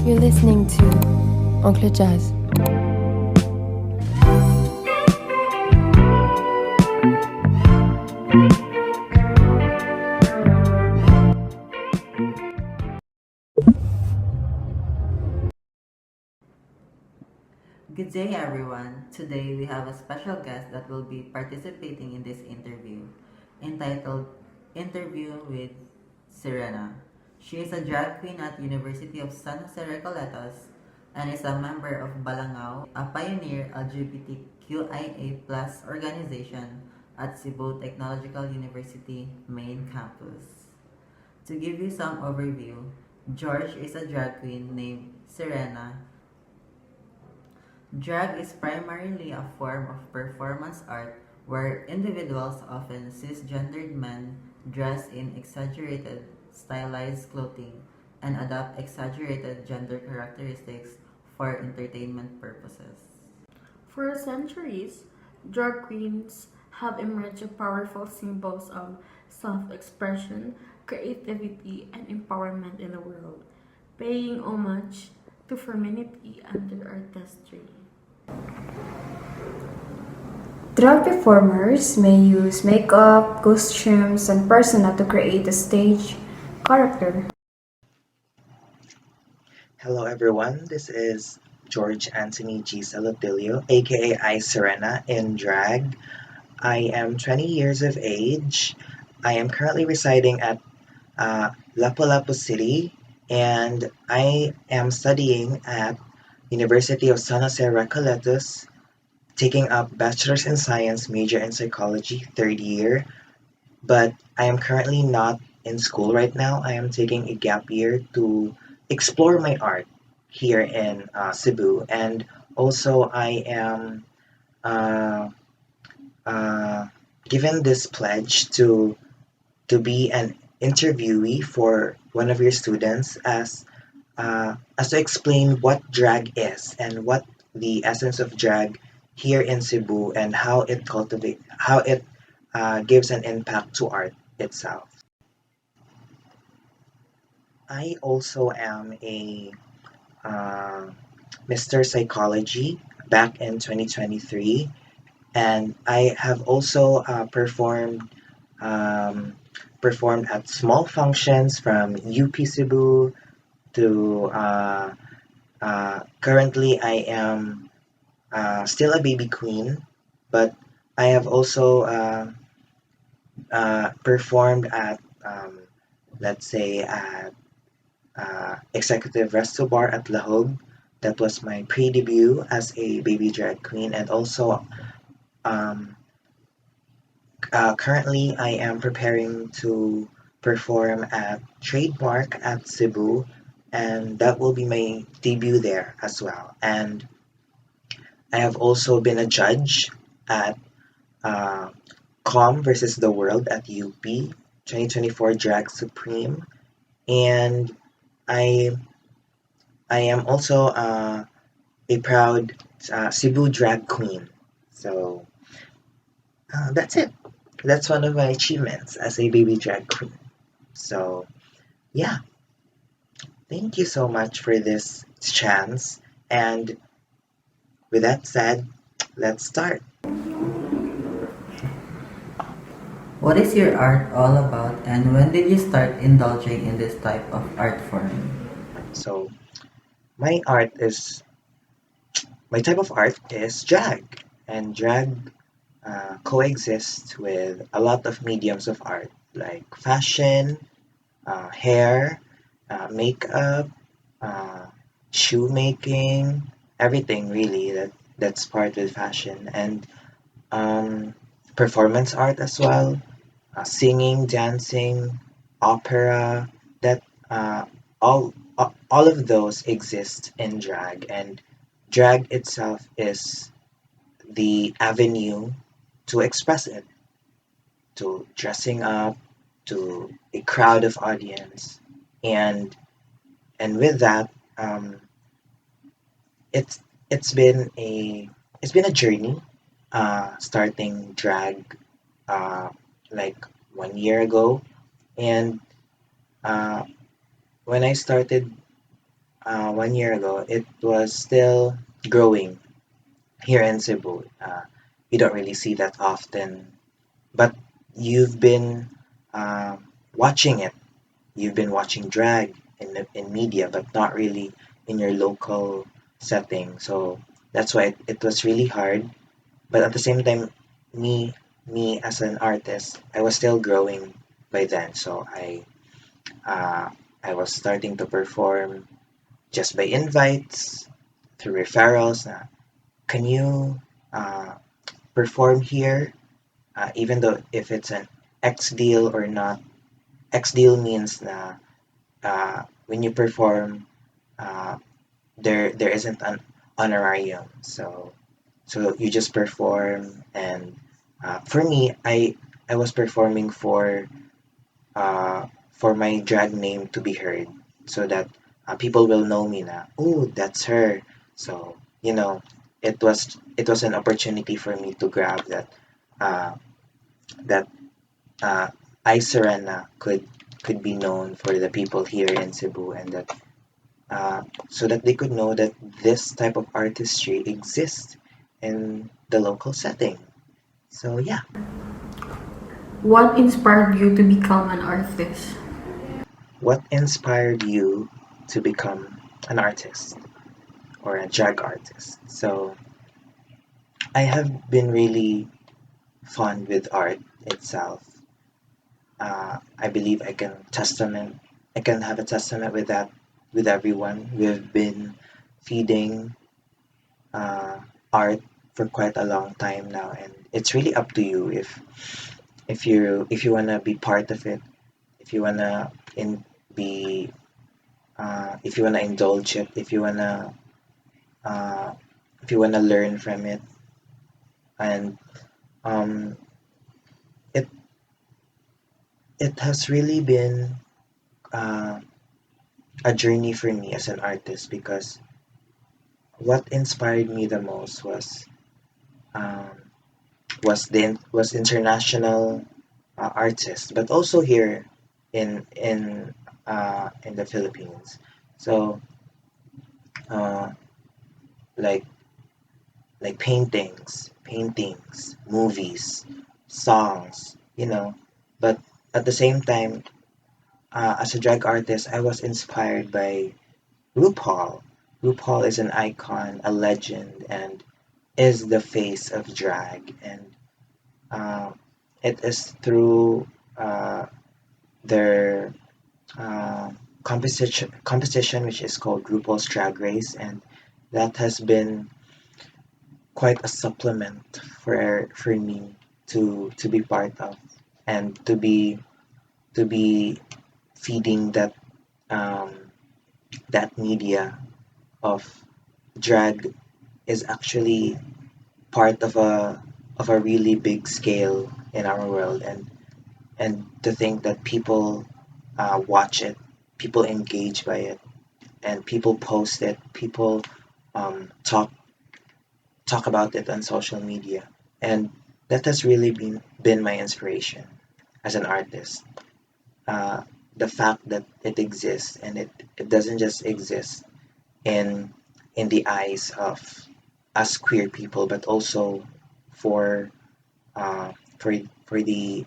You're listening to Oncle Jazz. Good day, everyone. Today we have a special guest that will be participating in this interview, entitled Interview with Serena. She is a drag queen at University of San Jose Recoletos and is a member of Balangao, a pioneer LGBTQIA+ organization at Cebu Technological University main campus. To give you some overview, George is a drag queen named Serena. Drag is primarily a form of performance art where individuals, often cisgendered men, dress in exaggerated, stylized clothing and adopt exaggerated gender characteristics for entertainment purposes. For centuries, drag queens have emerged as powerful symbols of self expression, creativity, and empowerment in the world, paying homage to femininity and their artistry. Drag performers may use makeup, costumes, and persona to create a stage character. Hello everyone, this is George Anthony G. Salutillo, aka I Serena in drag. I am 20 years of age. I am currently residing at Lapu-Lapu City and I am studying at University of San Jose Recoletos, taking up Bachelor's in Science, major in Psychology, third year. But I am currently not in school right now. I am taking a gap year to explore my art here in Cebu, and also I am uh, uh, given this pledge to be an interviewee for one of your students as to explain what drag is and what the essence of drag here in Cebu and how it gives an impact to art itself. I also am a uh, Mr. Psychology back in 2023, and I have also um, performed at small functions from UP Cebu to currently I am still a baby queen, but I have also performed at let's say at Executive Resto Bar at Lahog. That was my pre-debut as a baby drag queen, and also um, currently I am preparing to perform at Trademark at Cebu, and that will be my debut there as well. And I have also been a judge at uh, Com versus the World at UP 2024 Drag Supreme, and I I am also a proud Cebu drag queen. So that's it. That's one of my achievements as a baby drag queen. So yeah, thank you so much for this chance. And with that said, let's start. What is your art all about and when did you start indulging in this type of art form? So my art is my type of art is drag, and drag coexists with a lot of mediums of art like fashion, hair, makeup, uh, shoemaking, everything really that's part with fashion, and um, performance art as well, singing, dancing, opera. That all of those exist in drag, and drag itself is the avenue to express it, to dressing up, to a crowd of audience, and with that, um, it's it's been a it's been a journey. Starting drag uh, like 1 year ago, and uh, when I started 1 year ago, it was still growing here in Cebu. You don't really see that often, but you've been uh, watching it. You've been watching drag in media, but not really in your local setting. So that's why it was really hard. But at the same time, me me as an artist, I was still growing by then. So uh, I was starting to perform just by invites through referrals. Na, can you uh, perform here? Even though if it's an X deal or not. X deal means na when you perform, uh, there isn't an honorarium. So you just perform, and for me, I was performing for my drag name to be heard, so that people will know me na. Oh, that's her. So it was an opportunity for me to grab uh, that uh, I Serena could be known for the people here in Cebu, and that so that they could know that this type of artistry exists in the local setting. So yeah, What inspired you to become an artist? what inspired you to become an artist or a drag artist? So I have been really fond with art itself. I believe I can have a testament with that with everyone. We've been feeding uh, art for quite a long time now, and it's really up to you if you wanna be part of it, if you wanna in be if you wanna indulge it, uh, if you wanna learn from it, and um, it it has really been uh, a journey for me as an artist, because what inspired me the most um, was international artists, but also here in the Philippines. So uh, like paintings, movies, songs, But at the same time, as a drag artist, I was inspired by RuPaul. RuPaul is an icon, a legend, and is the face of drag. And uh, it is through their uh, competition, which is called RuPaul's Drag Race, and that has been quite a supplement for me to be part of, and to be feeding um, that media of drag is actually part of a really big scale in our world, and to think that people watch it, people engage by it, and people post it, people talk about it on social media, and that has really been my inspiration as an artist. Uh, the fact that it exists, and it doesn't just exist in in the eyes of us queer people, but also for uh, for for the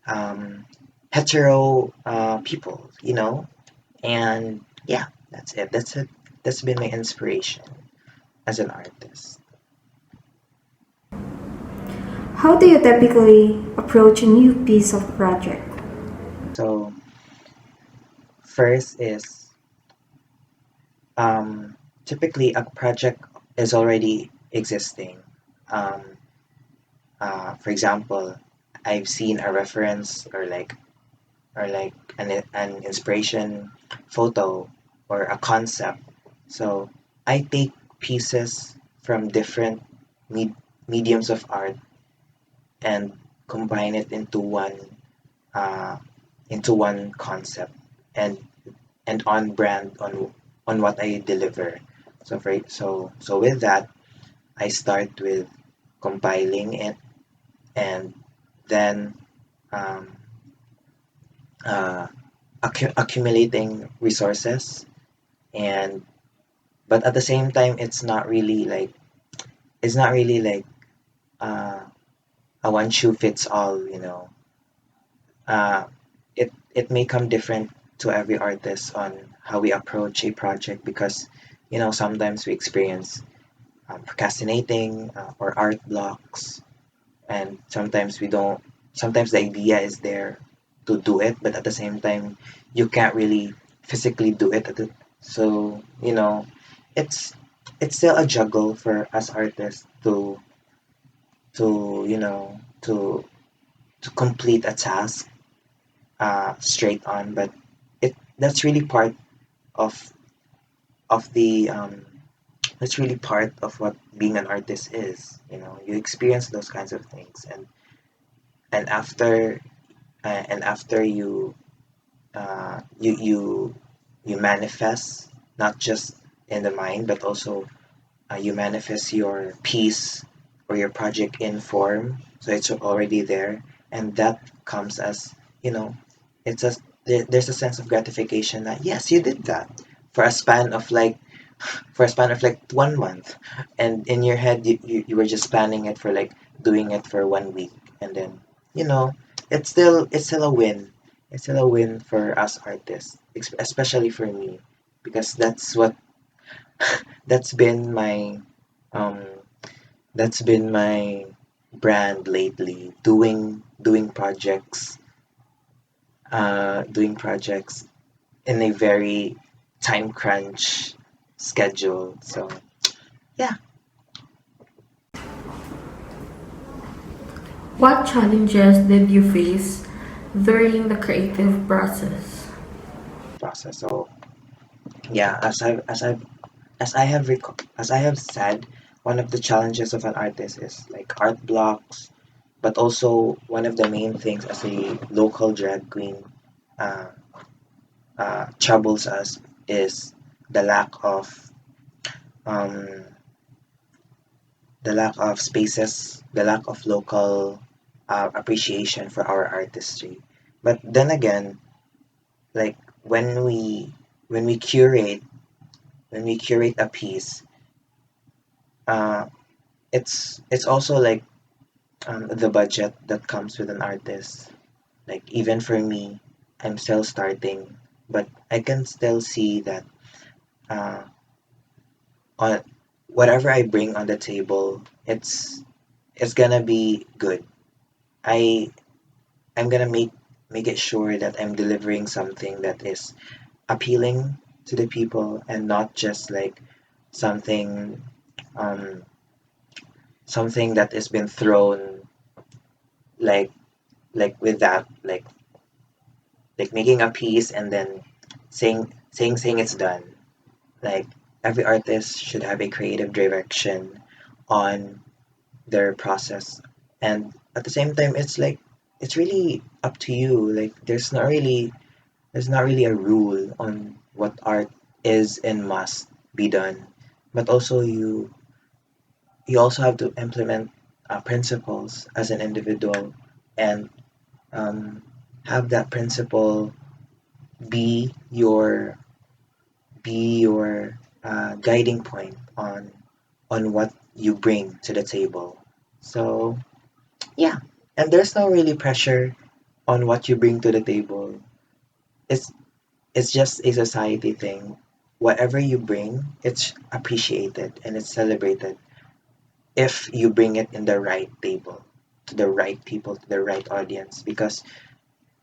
um, hetero people, and yeah, that's it. That's been my inspiration as an artist. How do you typically approach a new piece of project? So first is um, typically a project is already existing. Um, for example, I've seen a reference, or like an inspiration photo or a concept. So I take pieces from different mediums of art and combine it uh, into one concept, and on brand on what I deliver. So with that, I start with compiling it, and then um, uh, accumulating resources, and but at the same time, it's not really like uh, a one shoe fits all. Uh, it may come different to every artist on how we approach a project because sometimes we experience procrastinating or art blocks, and sometimes we don't. Sometimes the idea is there to do it, but at the same time, you can't really physically do it. So it's it's still a juggle for us artists to you know to complete a task straight on, but it that's really part of the that's really part of what being an artist is. You experience those kinds of things, and after you you you manifest not just in the mind but also you manifest your piece or your project in form, so it's already there, and that comes as you know it's a there's a sense of gratification that yes, you did that for a span of like 1 month, and in your head you were just planning it for like doing it for 1 week, and then you know it's still a win. It's still a win for us artists, especially for me, because that's been my um that's been my brand lately, doing projects in a very time crunch schedule. So yeah. What challenges did you face during the creative process? Process. So yeah, as I have said, one of the challenges of an artist is like art blocks, but also one of the main things as a local drag queen uh, troubles us is the lack of um, spaces, the lack of local appreciation for our artistry. But then again, like when we when we curate a piece, uh, it's also like the budget that comes with an artist. Like even for me, I'm still starting, but I can still see that uh, on whatever I bring on the table, it's gonna be good. I I'm gonna make it sure that I'm delivering something that is appealing to the people and not just like something um something that has been thrown like with that like making a piece and then saying it's done. Like every artist should have a creative direction on their process, and at the same time it's like it's really up to you. Like there's not really a rule on what art is and must be done, but also you also have to implement principles as an individual, and um, have that principle be your guiding point on what you bring to the table. So yeah, and there's no really pressure on what you bring to the table. It's it's just a society thing. Whatever you bring, it's appreciated and it's celebrated if you bring it in the right table, to the right people, to the right audience. Because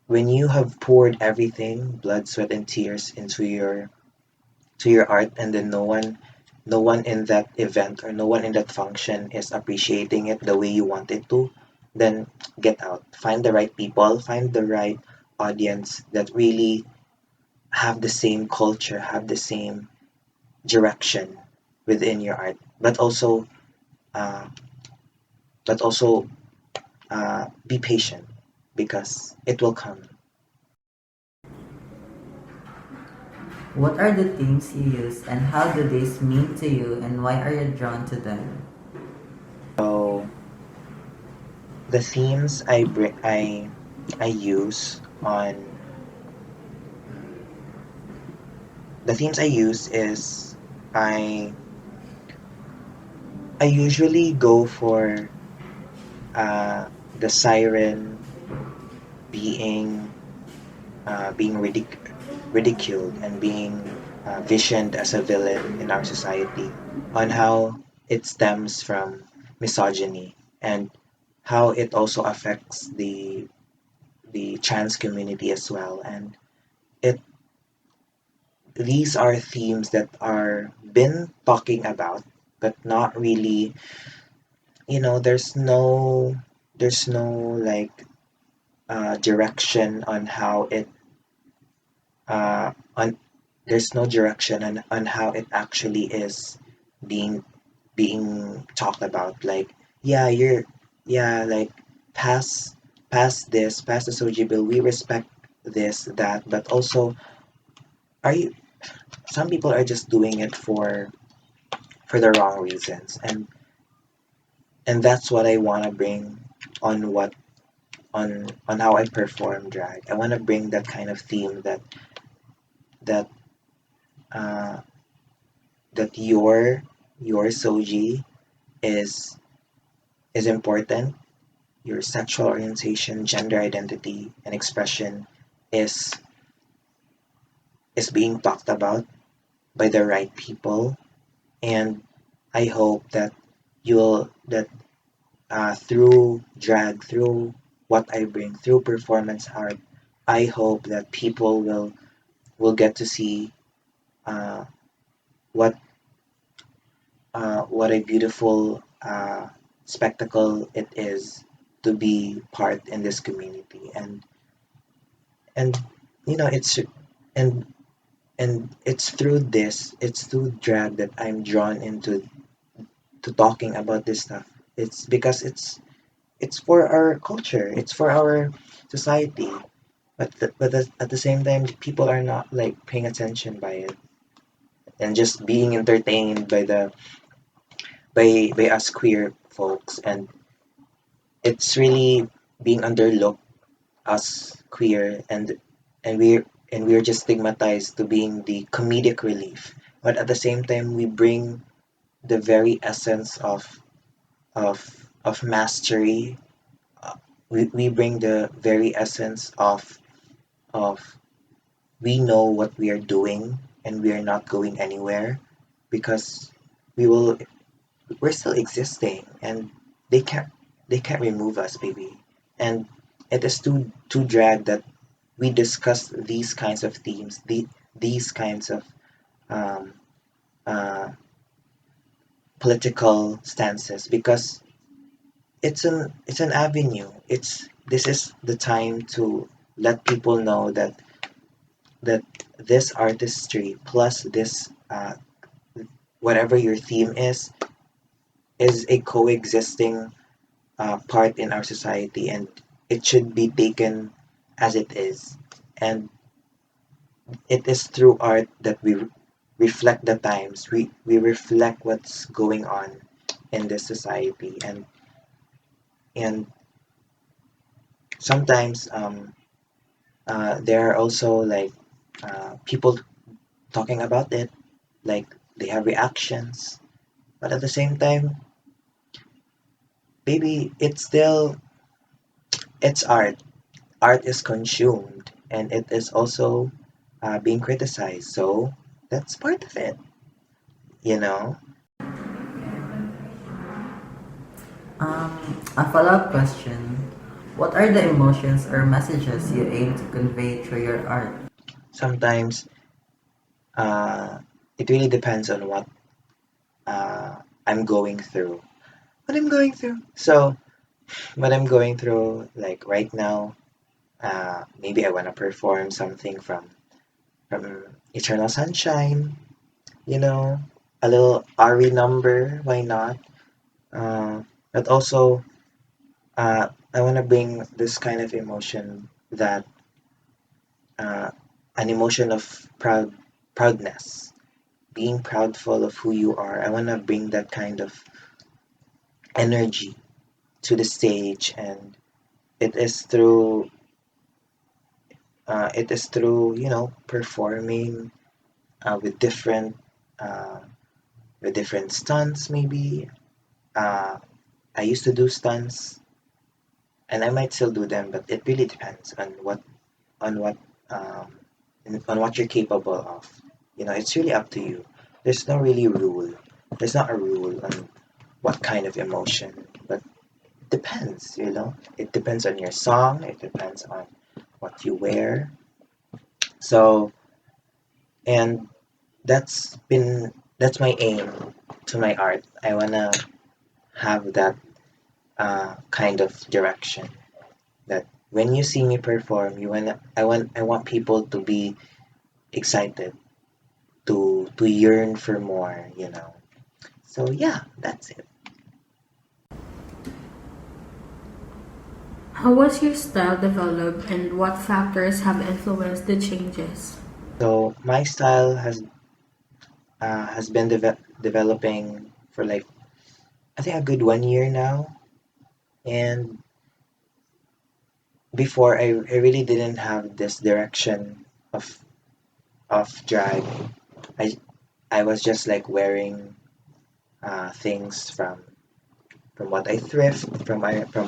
when you have poured everything, blood, sweat, and tears to your art, and then no one in that event or no one in that function is appreciating it the way you want it to, then get out. Find the right people, find the right audience that really have the same culture, have the same direction within your art, uh, but also be patient because it will come. What are the themes you use and how do these mean to you and why are you drawn to them? So the themes I use the themes I use is I I usually go for the siren being being ridiculed and being visioned as a villain in our society, on how it stems from misogyny and how it also affects the trans community as well. And it these are themes that are been talking about, but not really, there's no like direction on how it on there's no direction on how it actually is being being talked about. Like, yeah, like, pass pass the soji bill, we respect this, that, but also, are you some people are just doing it for the wrong reasons. And that's what I want to bring on what on how I perform drag. I want to bring that kind of theme that uh that your soji is is important. Your sexual orientation, gender identity, and expression is is being talked about by the right people. And I hope that you'll that through drag, through what I bring, through performance art, I hope that people will get to see uh, what what a beautiful spectacle it is to be part in this community. And it's and it's through this, it's through drag that I'm drawn into to talking about this stuff. It's because it's for our culture, it's for our society, but at the same time, people are not like paying attention by it and just being entertained by the by us queer folks. And it's really being underlooked, us queer, and we're just stigmatized to being the comedic relief. But at the same time, we bring the very essence of mastery. We bring the very essence of we know what we are doing, and we are not going anywhere, because we will we're still existing, and they can't they can't remove us, baby. And it is too drag that we discuss these kinds of themes, these kinds of um, uh, political stances, because it's an avenue. This is the time to let people know that this artistry plus this whatever your theme is a coexisting part in our society, and it should be taken as it is. And it is through art that we reflect the times. We reflect what's going on in this society. And sometimes there are also like people talking about it, like they have reactions, but at the same time, baby, it's art. Art is consumed, and it is also being criticized. So that's part of it, you know. A follow-up question. What are the emotions or messages you aim to convey through your art? Sometimes uh, it really depends on what uh, I'm going through. What I'm going through. So what I'm going through, like right now, maybe I want to perform something from Eternal Sunshine. You know, a little Ari number. Why not? But also, I want to bring this kind of emotion, that uh, an emotion of proudness, being proudful of who you are. I want to bring that kind of energy to the stage, and it is through performing with uh, different stunts. Maybe I used to do stunts, and I might still do them, but it really depends on what um, on what you're capable of. It's really up to you. There's no really rule. There's not a rule on what kind of emotion, but it depends. It depends on your song. It depends on what you wear. So, and that's my aim to my art. I wanna have that kind of direction. That when you see me perform, I want people to be excited, to yearn for more. So yeah, that's it. How was your style developed and what factors have influenced the changes? So my style has been developing for like I think a good 1 year now, and before I really didn't have this direction of drag. I I was just like wearing things from what I thrift, from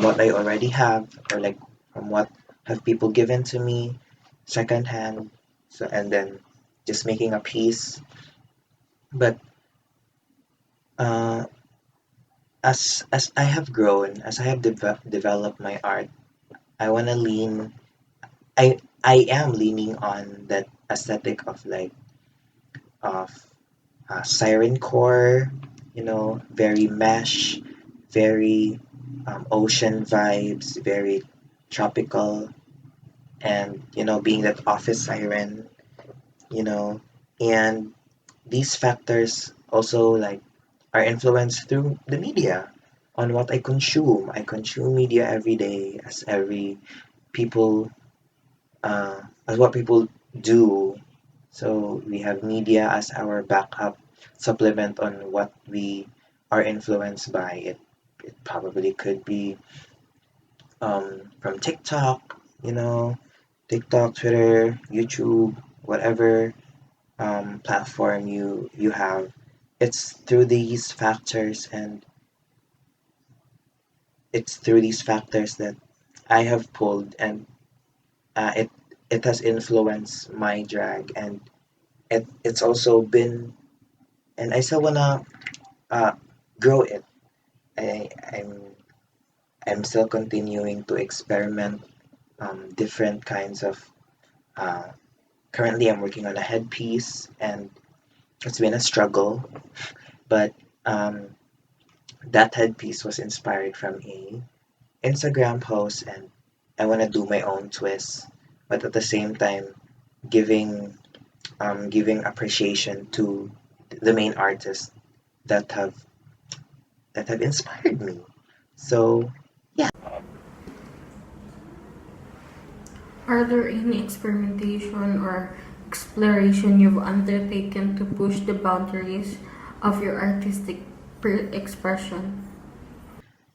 what I already have, or like from what have people given to me secondhand. So and then just making a piece. But uh, as I have grown, as I have developed my art, I wanna lean. I am leaning on that aesthetic of like of siren core, very mesh, very ocean vibes, very tropical, and being that office siren, you know, and these factors also like are influenced through the media on what I consume. I consume media every day, people, as what people do. So we have media as our backup supplement on what we are influenced by. It probably could be from TikTok, TikTok, Twitter, YouTube, whatever platform you have. It's through these factors, and it's through these factors that I have pulled, and it has influenced my drag, and it's also been, and I still wanna uh, grow it. I, I'm I'm still continuing to experiment different kinds of. Uh, Currently, I'm working on a headpiece, and it's been a struggle, but um, that headpiece was inspired from a Instagram post, and I want to do my own twist, but at the same time, giving giving appreciation to the main artists that have inspired me. So yeah. Are there any experimentation or exploration you've undertaken to push the boundaries of your artistic expression?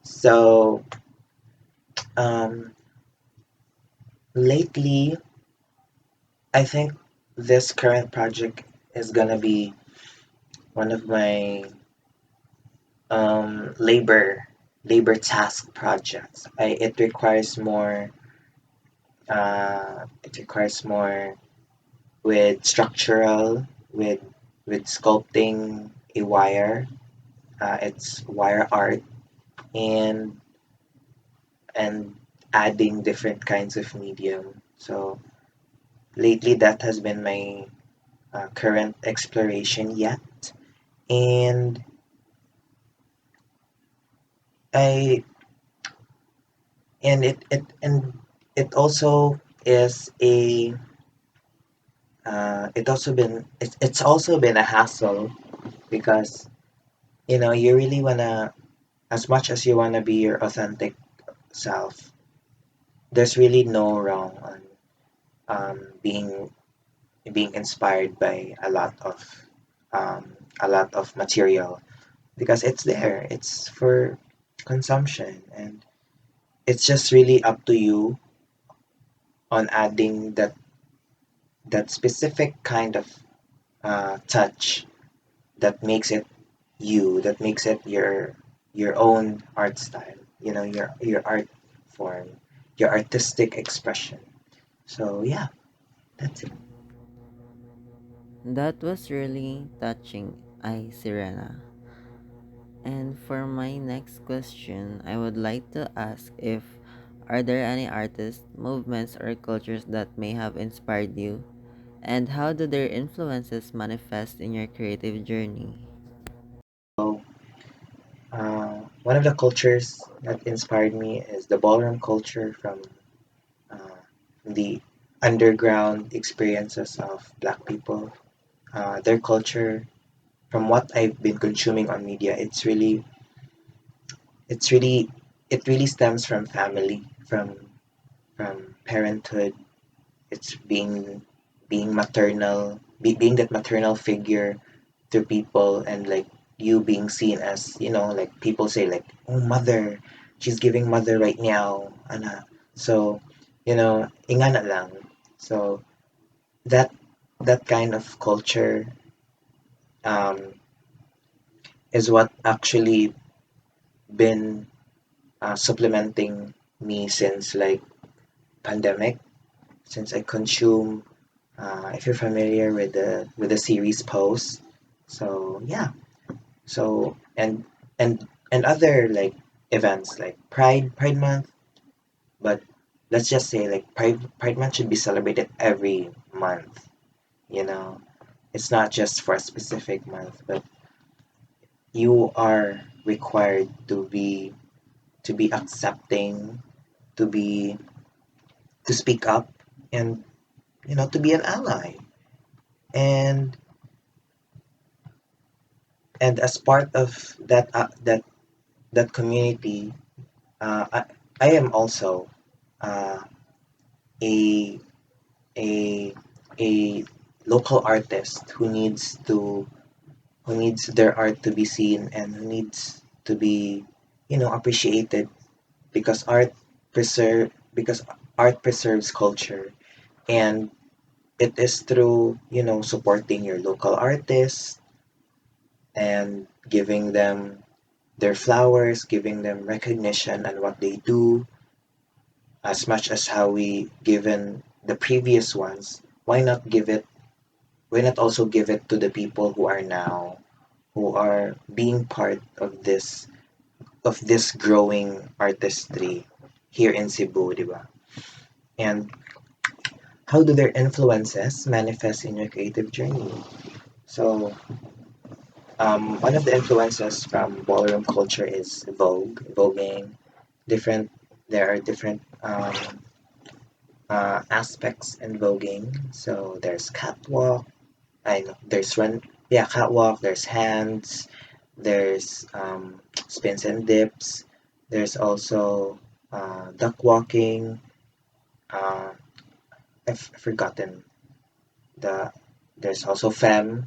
So um, lately, I think this current project is gonna be one of my labor task projects. It requires more with structural, with sculpting a wire. It's wire art, and and adding different kinds of medium. So lately, that has been my current exploration yet, and I and it also is a it's also been a hassle because you really wanna, as much as you wanna be your authentic self, there's really no wrong on being inspired by a lot of material, because it's there, it's for consumption, and it's just really up to you on adding that specific kind of touch that makes it you, that makes it your own art style, your art form, your artistic expression. So yeah, that's it. That was really touching, Sirena. And for my next question, I would like to ask if are there any artists, movements, or cultures that may have inspired you, and how do their influences manifest in your creative journey? So one of the cultures that inspired me is the ballroom culture from uh, the underground experiences of Black people. Their culture, from what I've been consuming on media, it's really, it really stems from family, from parenthood. It's being maternal, being that maternal figure to people, and like you being seen as, like people say like, oh, mother, she's giving mother right now, ana. So, ingana lang. So that that kind of culture um, is what actually been supplementing me since like pandemic, since I consume. If you're familiar with the series Pose, so yeah, so and other like events like Pride Month, but let's just say like Pride Month should be celebrated every month. You know, it's not just for a specific month, but you are required to be accepting, to be to speak up, and to be an ally. And as part of that community, I am also uh, a a a local artist who needs their art to be seen, and who needs to be appreciated, because art preserves culture, and it is through supporting your local artists and giving them their flowers, giving them recognition and what they do, as much as how we given the previous ones. Why not also give it to the people who are now, who are being part of this growing artistry here in Cebu, di ba? And how do their influences manifest in your creative journey? So, one of the influences from ballroom culture is voguing. Different, there are different aspects in voguing. So there's catwalk. I know there's catwalk. There's hands. There's spins and dips. There's also duck walking. Uh, I've forgotten the. There's also femme.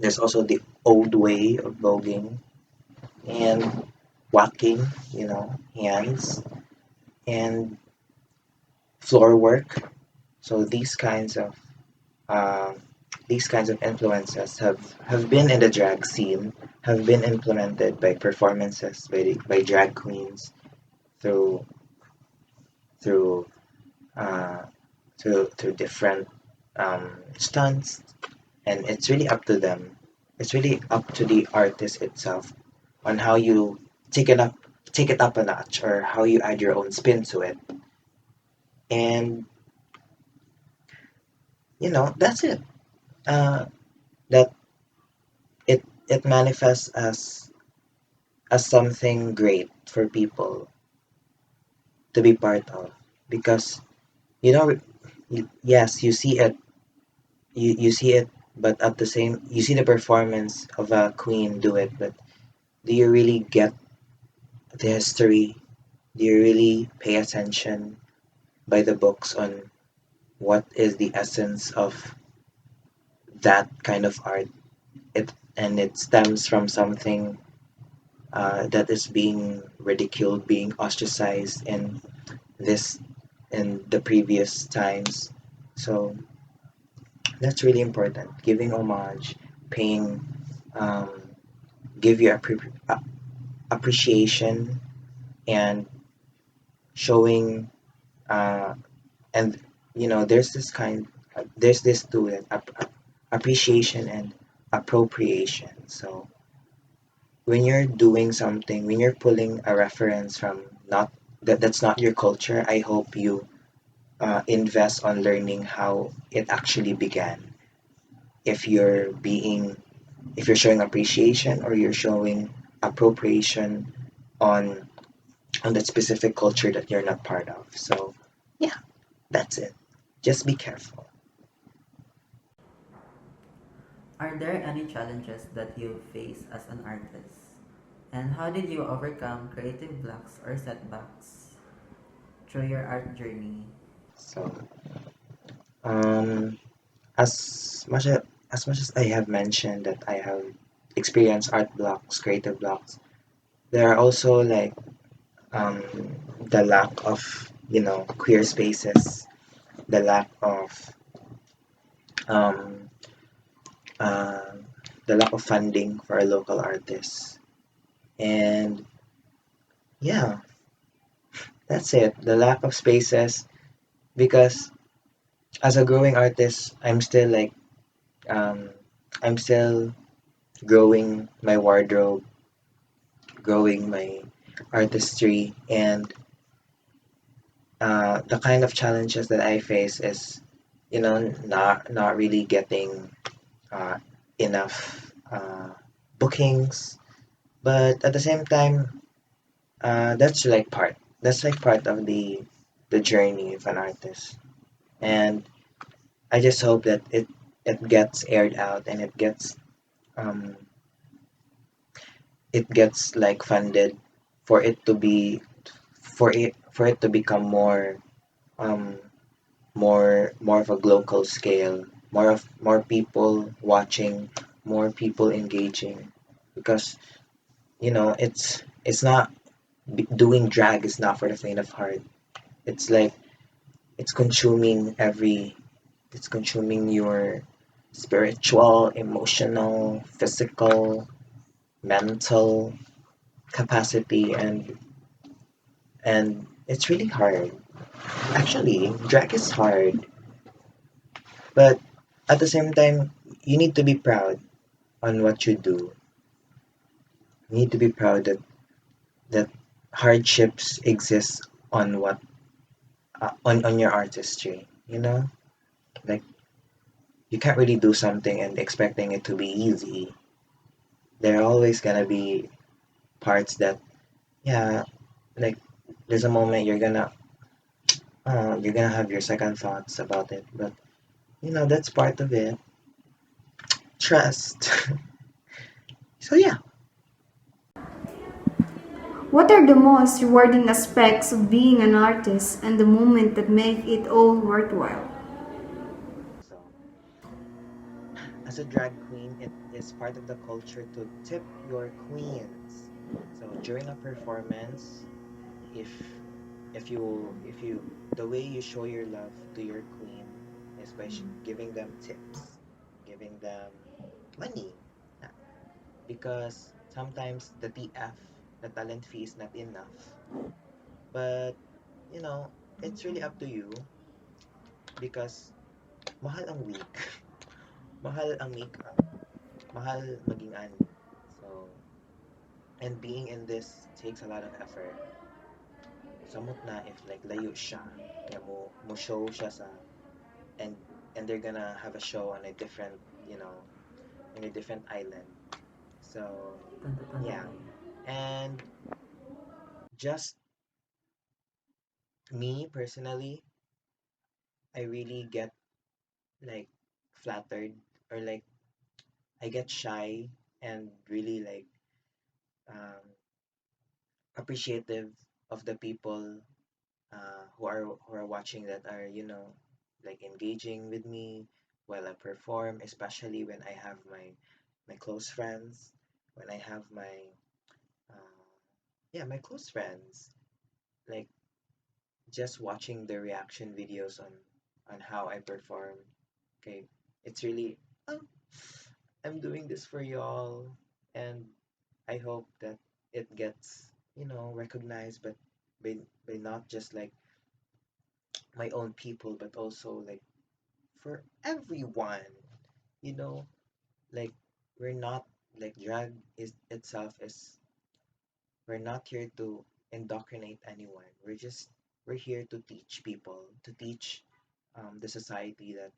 There's also the old way of voguing and walking. Hands and floor work. So uh, these kinds of influences have been in the drag scene, have been implemented by performances by drag queens through through uh, through different stunts, and it's really up to them. It's really up to the artist itself on how you take it up take it up a notch, or how you add your own spin to it. And that's it. Uh, that it manifests as something great for people to be part of, because you know yes, you see it, you see it, but at the same, you see the performance of a queen do it, but do you really get the history? Do you really pay attention by the books on what is the essence of that kind of art? It stems from something that is being ridiculed, being ostracized this in the previous times. So That's really important. Giving homage, paying, um, give your appreciation, and showing, uh, and there's this too, that appreciation and appropriation. So when you're doing something, when you're pulling a reference from not that's not your culture, I hope you invest on learning how it actually began. If you're being, if you're showing appreciation or you're showing appropriation on that specific culture that you're not part of. So yeah, that's it. Just be careful. Are there any challenges that you face as an artist? And how did you overcome creative blocks or setbacks through your art journey? So um, as much as I have mentioned that I have experienced art blocks, creative blocks, there are also like um, the lack of queer spaces, the lack of um, uh, funding for our local artists, and yeah, that's it. The lack of spaces, because as a growing artist, um, I'm still growing my wardrobe, growing my artistry, and the kind of challenges that I face is, not really getting uh, enough bookings, but at the same time, that's like part of the journey of an artist, and I just hope that it gets aired out, and um it gets like funded for it to be for it to become um more of a global scale, more people watching, more people engaging, because it's not doing drag is not for the faint of heart. It's like it's consuming it's consuming your spiritual, emotional, physical, mental capacity, and it's really hard. Actually, drag is hard, but at the same time, you need to be proud on what you do. You need to be proud that hardships exist on on your artistry. Like you can't really do something and expecting it to be easy. There are always gonna be parts that, yeah, like there's a moment you're gonna have your second thoughts about it, but that's part of it. Trust. So yeah. What are the most rewarding aspects of being an artist and the moment that make it all worthwhile? So as a drag queen, it is part of the culture to tip your queens. So during a performance, if if you the way you show your love to your queen is by giving them tips, giving them money. Uh, because sometimes the TF, the talent fee, is not enough. But it's really up to you, because mahal ang wig, mahal ang makeup, mahal maging ani. So, and being in this takes a lot of effort. Samot na if like layo siya, kaya mo show siya sa, and they're gonna have a show on a different, in a different island. So, yeah. Tantatantay. And just me personally, I really get like flattered, or like I get shy and really like um, appreciative of the people who are watching, that are like engaging with me while I perform, especially when I have my close friends, when I have my uh, yeah, my close friends, like just watching the reaction videos on how I perform. Okay, it's really, oh, I'm doing this for y'all, and I hope that it gets, recognized, but by not just like my own people, but also like for everyone, you know, like we're not like drag is itself is we're not here to indoctrinate anyone. We're here to teach people, to teach the society that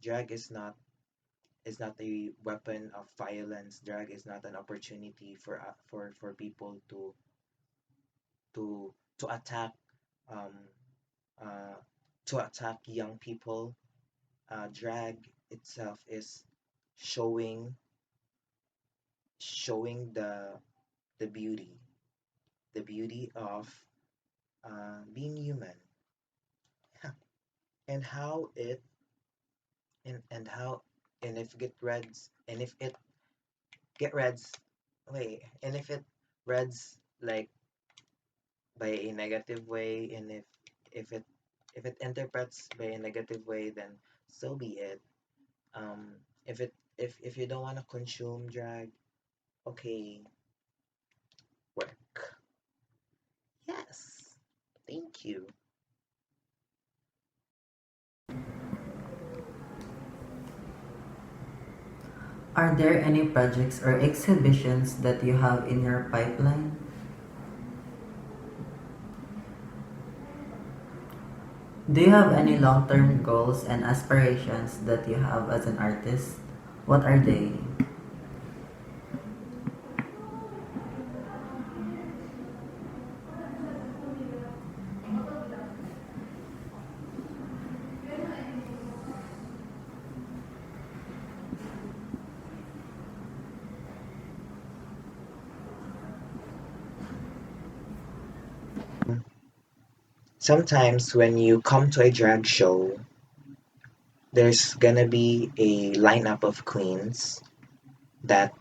drag is not a weapon of violence. Drag is not an opportunity for people to attack um, uh, young people. Drag itself is showing the beauty, the beauty of being human. Yeah. And how it and how and if get reds and if it get reds wait and if it reds like by a negative way, and if it if it interprets by a negative way, then so be it. If you don't want to consume drag, okay, work. Yes, thank you. Are there any projects or exhibitions that you have in your pipeline? Do you have any long-term goals and aspirations that you have as an artist? What are they? Sometimes when you come to a drag show, there's gonna be a lineup of queens that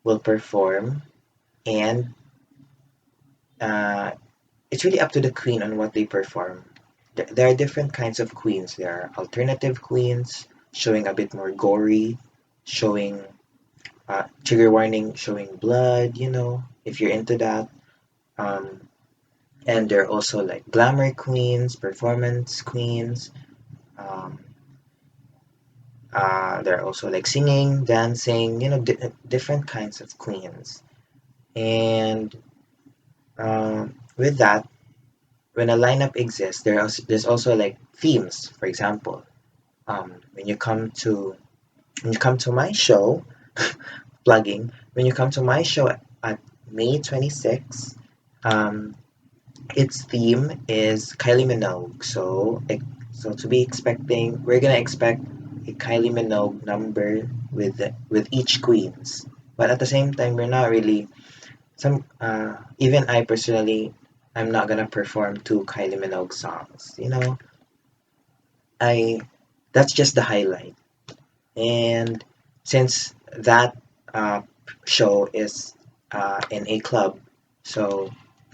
will perform, and uh, it's really up to the queen on what they perform. There are different kinds of queens. There are alternative queens, showing a bit more gory, showing trigger warning, showing blood, if you're into that. Um, and there are also like glamour queens, performance queens. Um, there are also like singing, dancing, different kinds of queens. And with that, when a lineup exists, there's also like themes. For example, when you come to my show, plugging, when you come to my show at May 26th, um, its theme is Kylie Minogue. So to be expecting, we're gonna expect a Kylie Minogue number with each queens. But at the same time, we're not really some. Even I personally, I'm not gonna perform two Kylie Minogue songs. I that's just the highlight. And since that show is in a club, so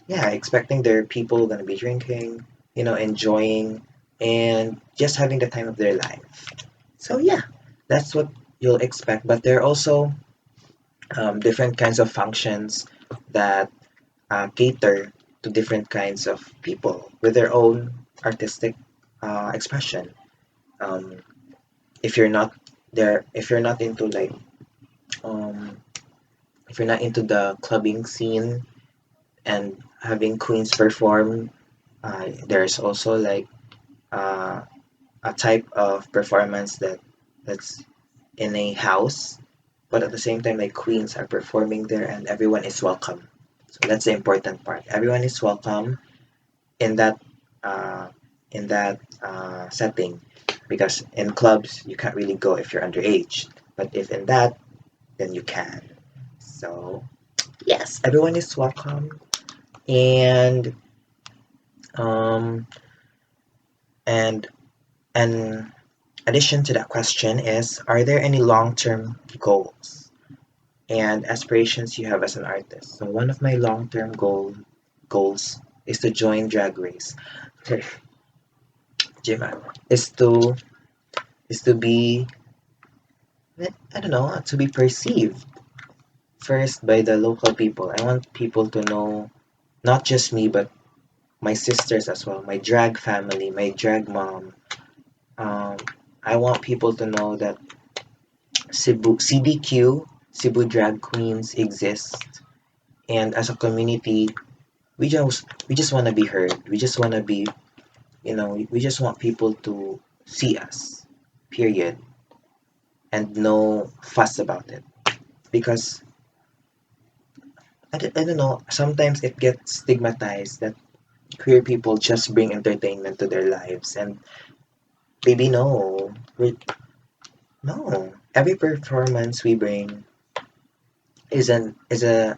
yeah, expecting there are people gonna be drinking, enjoying, and just having the time of their life. So yeah, that's what you'll expect. But there are also different kinds of functions that cater to different kinds of people with their own artistic expression. Um, if you're not if you're not into like um, if you're not into the clubbing scene and having queens perform, there's also like uh, a type of performance that's in a house, but at the same time, like queens are performing there and everyone is welcome. So that's the important part. Everyone is welcome in uh, that setting, because in clubs you can't really go if you're underage, but if in that, then you can. So yes, everyone is welcome. And um and an addition to that question is, are there any long-term goals and aspirations you have as an artist? So one of my long-term goals is to join Drag Race. Jima, is to be I don't know, to be perceived first by the local people. I want people to know not just me, but my sisters as well, my drag family, my drag mom. Um, I want people to know that CDQ, Cebu Drag Queens exist, and as a community, we just want to be heard. We just want to be, we just want people to see us, period, and no fuss about it. Because I don't know, sometimes it gets stigmatized that queer people just bring entertainment to their lives, and baby, no, no. Every performance we bring is an is a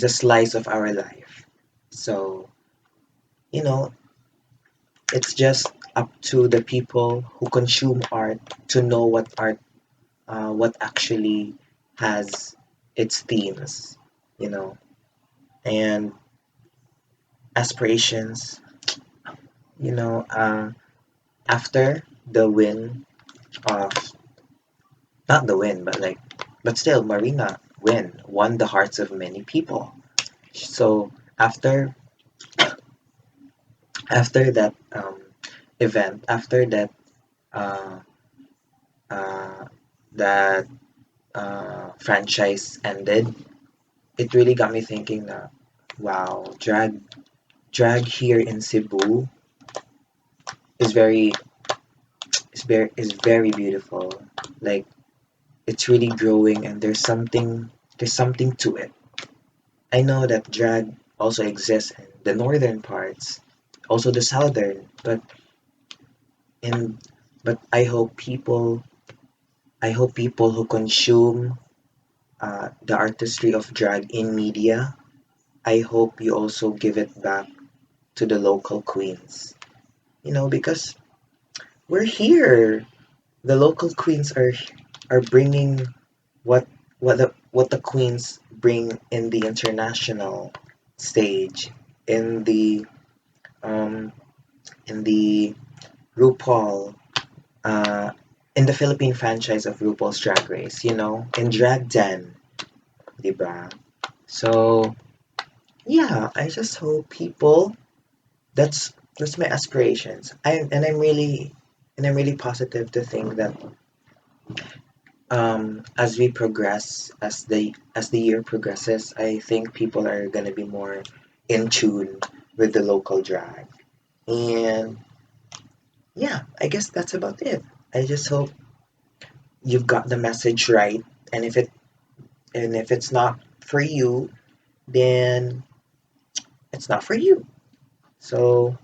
slice of our life. So you know, it's just up to the people who consume art to know what actually has its themes, you know, and aspirations. You know, after the win of not the win, but but still, Marina won the hearts of many people. So after that event, after uh, uh, that franchise ended, it really got me thinking that wow, drag here in Cebu is very beautiful. Like it's really growing, and there's something to it. I know that drag also exists in the northern parts, also the southern, in but I hope people who consume the artistry of drag in media, I hope you also give it back to the local queens. You know, because we're here. The local queens are bringing what what the queens bring in the international stage, in the um in the RuPaul, uh in the Philippine franchise of RuPaul's Drag Race, in Drag Den, diba? So yeah, I just hope people that's my aspirations. I'm really positive to think that as we progress, as the year progresses, I think people are gonna be more in tune with the local drag. And yeah, I guess that's about it. I just hope you've got the message right. And if it's not for you, then it's not for you. So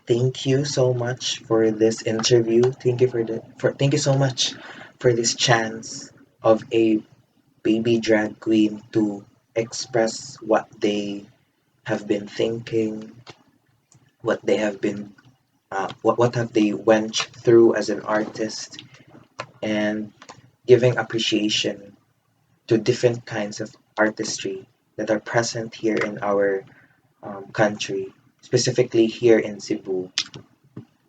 thank you so much for this interview. Thank you so much for this chance of a baby drag queen to express what they have been thinking, what they have been what have they went through as an artist, and giving appreciation to different kinds of artistry that are present here in our country, specifically here in Cebu.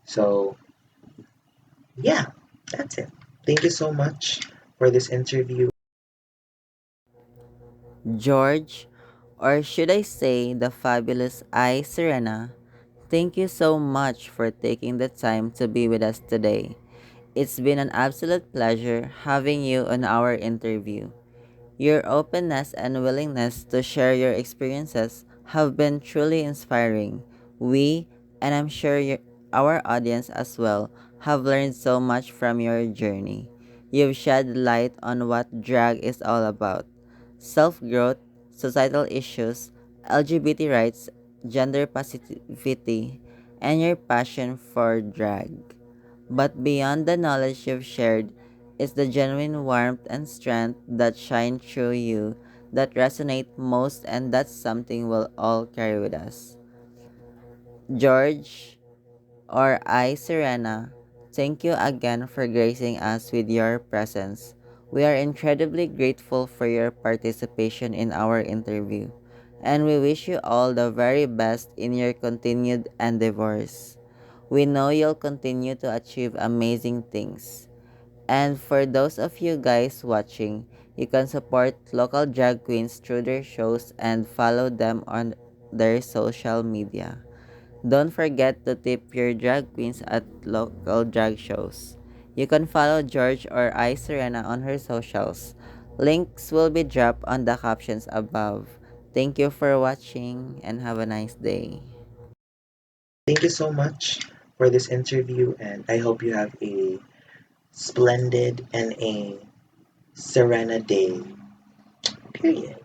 So yeah, that's it. Thank you so much for this interview. George, or should I say the fabulous I Serena, thank you so much for taking the time to be with us today. It's been an absolute pleasure having you on our interview. Your openness and willingness to share your experiences have been truly inspiring. We, and I'm sure our audience as well, have learned so much from your journey. You've shed light on what drag is all about: self growth, societal issues, LGBT rights, gender positivity, and your passion for drag. But beyond the knowledge you've shared is the genuine warmth and strength that shine through you that resonate most, and that's something we'll all carry with us. George, or I, Serena, thank you again for gracing us with your presence. We are incredibly grateful for your participation in our interview, and we wish you all the very best in your continued endeavors. We know you'll continue to achieve amazing things. And for those of you guys watching, you can support local drag queens through their shows and follow them on their social media. Don't forget to tip your drag queens at local drag shows. You can follow George or I Serena on her socials. Links will be dropped on the captions above. Thank you for watching and have a nice day. Thank you so much for this interview, and I hope you have a splendid and a serena day. Period.